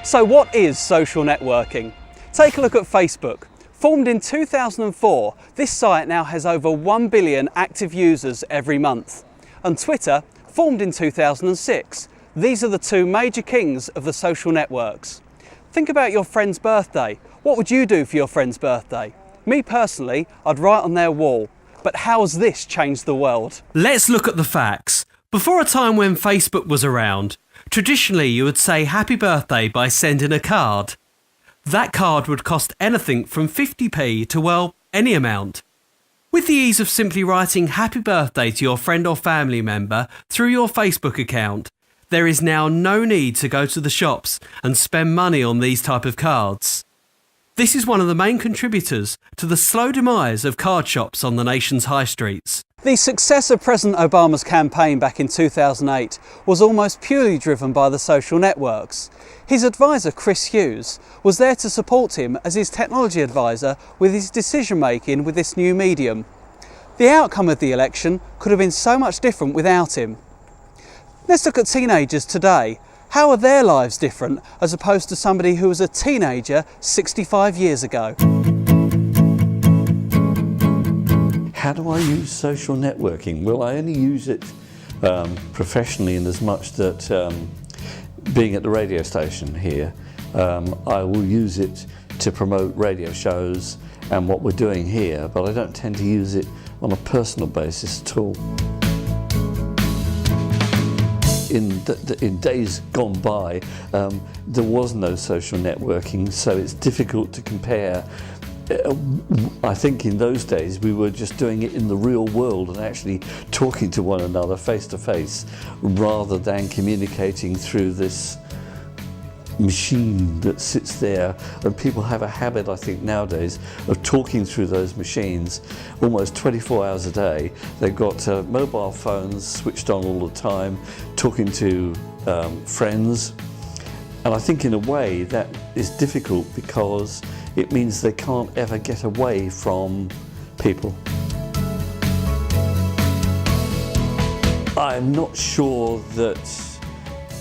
So what is social networking? Take a look at Facebook. Formed in 2004, this site now has over 1 billion active users every month. And Twitter, formed in 2006. These are the two major kings of the social networks. Think about your friend's birthday. What would you do for your friend's birthday? Me personally, I'd write on their wall. But how has this changed the world? Let's look at the facts. Before a time when Facebook was around, traditionally you would say happy birthday by sending a card. That card would cost anything from 50p to, well, any amount. With the ease of simply writing happy birthday to your friend or family member through your Facebook account, there is now no need to go to the shops and spend money on these type of cards. This is one of the main contributors to the slow demise of card shops on the nation's high streets. The success of President Obama's campaign back in 2008 was almost purely driven by the social networks. His advisor, Chris Hughes, was there to support him as his technology advisor with his decision making with this new medium. The outcome of the election could have been so much different without him. Let's look at teenagers today. How are their lives different as opposed to somebody who was a teenager 65 years ago? How do I use social networking? Well, I only use it professionally in as much that being at the radio station here, I will use it to promote radio shows and what we're doing here, but I don't tend to use it on a personal basis at all. In days gone by, there was no social networking, so it's difficult to compare. I think in those days we were just doing it in the real world and actually talking to one another face to face rather than communicating through this machine that sits there. And people have a habit, I think, nowadays of talking through those machines almost 24 hours a day. They've got mobile phones switched on all the time, talking to friends. And I think in a way that is difficult because it means they can't ever get away from people. I'm not sure that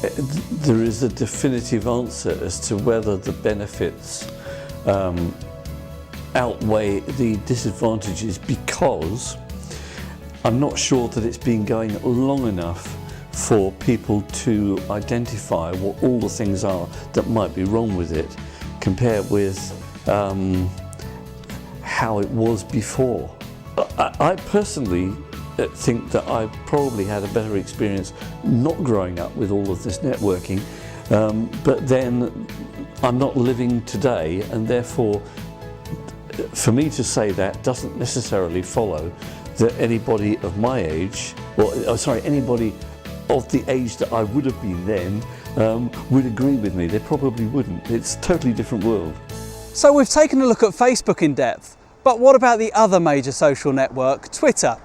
there is a definitive answer as to whether the benefits outweigh the disadvantages, because I'm not sure that it's been going long enough for people to identify what all the things are that might be wrong with it compared with how it was before. I personally think that I probably had a better experience not growing up with all of this networking, but then I'm not living today, and therefore for me to say that doesn't necessarily follow that anybody of my age, or anybody of the age that I would have been then would agree with me. They probably wouldn't. It's a totally different world. So we've taken a look at Facebook in depth, but what about the other major social network, Twitter?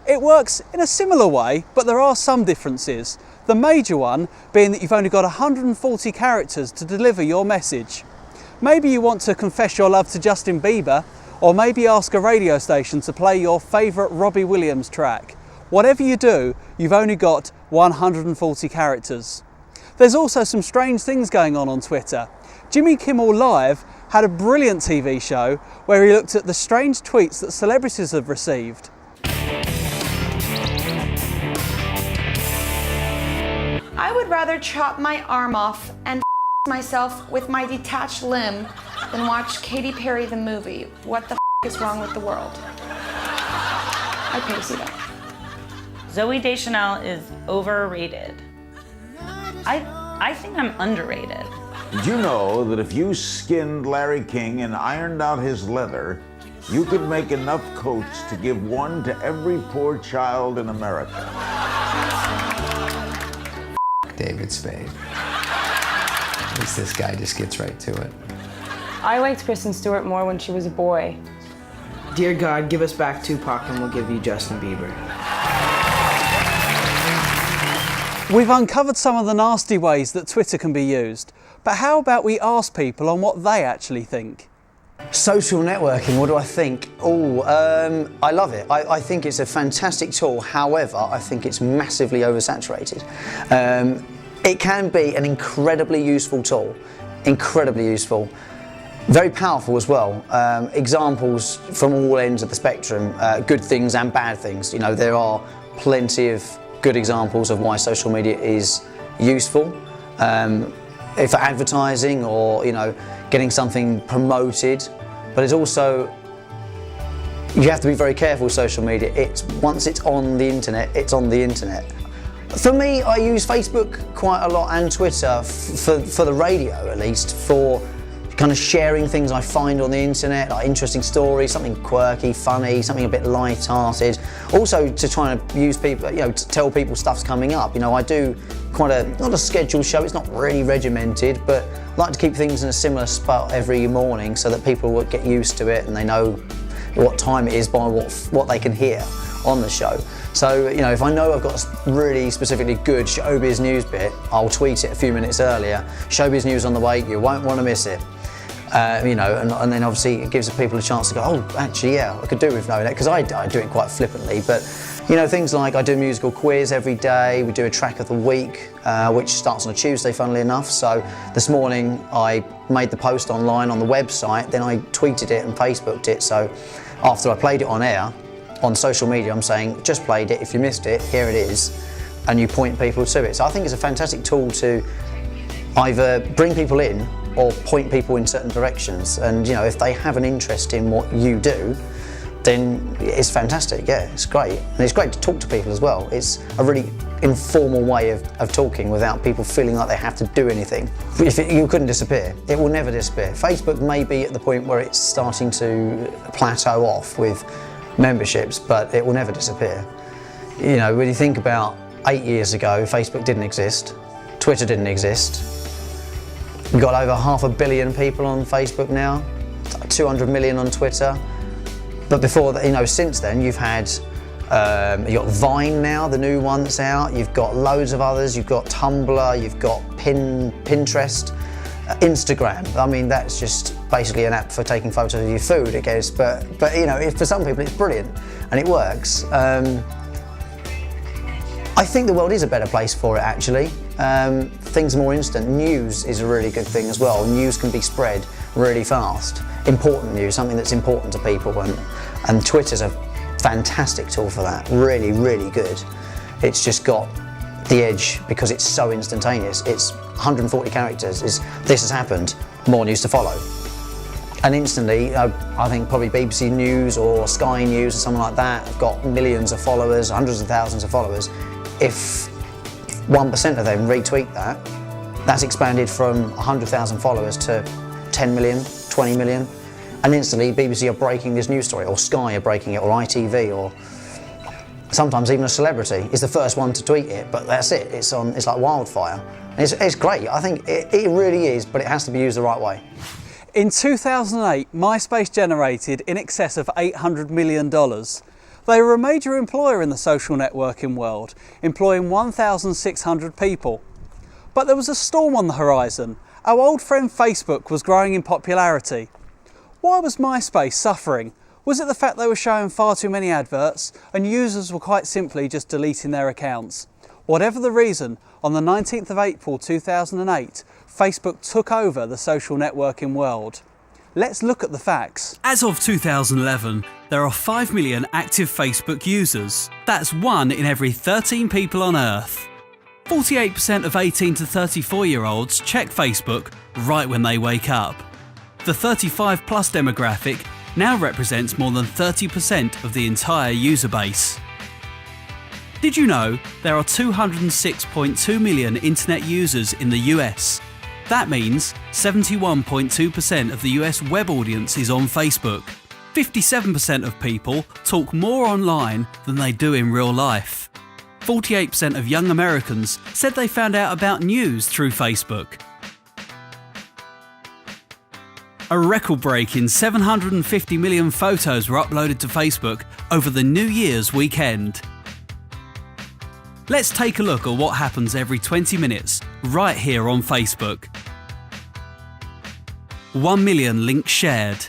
It works in a similar way, but there are some differences. The major one being that you've only got 140 characters to deliver your message. Maybe you want to confess your love to Justin Bieber, or maybe ask a radio station to play your favourite Robbie Williams track. Whatever you do, you've only got 140 characters. There's also some strange things going on Twitter. Jimmy Kimmel Live had a brilliant TV show where he looked at the strange tweets that celebrities have received. I would rather chop my arm off and myself with my detached limb than watch Katy Perry the movie. What the is wrong with the world? I pay to see that. Zooey Deschanel is overrated. I think I'm underrated. Did you know that if you skinned Larry King and ironed out his leather, you could make enough coats to give one to every poor child in America? David Spade. At least this guy just gets right to it. I liked Kristen Stewart more when she was a boy. Dear God, give us back Tupac and we'll give you Justin Bieber. We've uncovered some of the nasty ways that Twitter can be used, but how about we ask people on what they actually think? Social networking, what do I think? I love it. I think it's a fantastic tool. However, I think it's massively oversaturated. It can be an incredibly useful tool incredibly useful. Very powerful as well. Examples from all ends of the spectrum, good things and bad things. You know, there are plenty of good examples of why social media is useful. For advertising or, you know, getting something promoted, but it's also, you have to be very careful with social media. Once it's on the internet, it's on the internet. For me, I use Facebook quite a lot and Twitter for the radio, at least, for kind of sharing things I find on the internet, like interesting stories, something quirky, funny, something a bit light-hearted. Also to try and use people, you know, to tell people stuff's coming up. You know, I do not a scheduled show, it's not really regimented, but I like to keep things in a similar spot every morning so that people will get used to it and they know what time it is by what they can hear on the show. So, you know, if I know I've got a really specifically good Showbiz News bit, I'll tweet it a few minutes earlier. Showbiz News on the way, you won't want to miss it. You know, and then obviously it gives people a chance to go, oh, actually, yeah, I could do with knowing that, because I do it quite flippantly. But, you know, things like I do a musical quiz every day, we do a track of the week, which starts on a Tuesday, funnily enough. So this morning I made the post online on the website, then I tweeted it and Facebooked it. So after I played it on air, on social media, I'm saying, just played it, if you missed it, here it is, and you point people to it. So I think it's a fantastic tool to either bring people in or point people in certain directions. And, you know, if they have an interest in what you do, then it's fantastic, yeah, it's great. And it's great to talk to people as well. It's a really informal way of talking without people feeling like they have to do anything. You couldn't disappear. It will never disappear. Facebook may be at the point where it's starting to plateau off with memberships, but it will never disappear. You know, when you think about 8 years ago, Facebook didn't exist, Twitter didn't exist. We've got over 500 million people on Facebook now, 200 million on Twitter. But before that, you know, since then, you've had, you've got Vine now, the new one that's out. You've got loads of others. You've got Tumblr, you've got Pinterest, Instagram. I mean, that's just basically an app for taking photos of your food, I guess. But you know, for some people, it's brilliant and it works. I think the world is a better place for it, actually. Things are more instant. News is a really good thing as well. News can be spread really fast. Important news, something that's important to people, and Twitter's a fantastic tool for that. Really, really good. It's just got the edge because it's so instantaneous. It's 140 characters. This has happened, more news to follow. And instantly, I think probably BBC News or Sky News or something like that have got millions of followers, hundreds of thousands of followers. If 1% of them retweet that, that's expanded from 100,000 followers to 10 million, 20 million. And instantly BBC are breaking this news story, or Sky are breaking it, or ITV, or sometimes even a celebrity is the first one to tweet it, but that's it, it's like wildfire. And it's great, I think it really is, but it has to be used the right way. In 2008, MySpace generated in excess of $800 million. They were a major employer in the social networking world, employing 1,600 people. But there was a storm on the horizon. Our old friend Facebook was growing in popularity. Why was MySpace suffering? Was it the fact they were showing far too many adverts and users were quite simply just deleting their accounts? Whatever the reason, on the 19th of April 2008, Facebook took over the social networking world. Let's look at the facts. As of 2011, there are 5 million active Facebook users. That's 1 in every 13 people on Earth. 48% of 18 to 34-year-olds check Facebook right when they wake up. The 35 plus demographic now represents more than 30% of the entire user base. Did you know there are 206.2 million internet users in the US? That means 71.2% of the US web audience is on Facebook. 57% of people talk more online than they do in real life. 48% of young Americans said they found out about news through Facebook. A record-breaking 750 million photos were uploaded to Facebook over the New Year's weekend. Let's take a look at what happens every 20 minutes, right here on Facebook. 1 million links shared.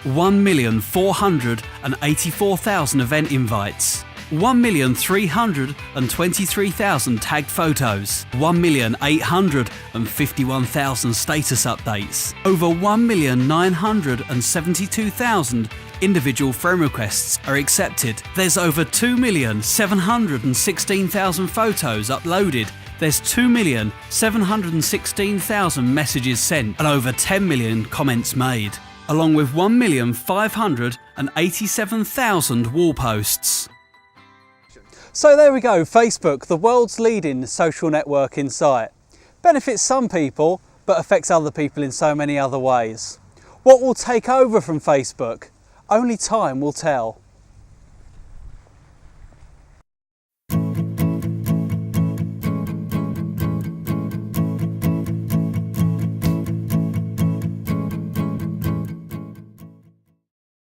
1,484,000 event invites. 1,323,000 tagged photos, 1,851,000 status updates, over 1,972,000 individual friend requests are accepted. There's over 2,716,000 photos uploaded. There's 2,716,000 messages sent and over 10 million comments made, along with 1,587,000 wall posts. So there we go, Facebook, the world's leading social networking site. Benefits some people, but affects other people in so many other ways. What will take over from Facebook? Only time will tell.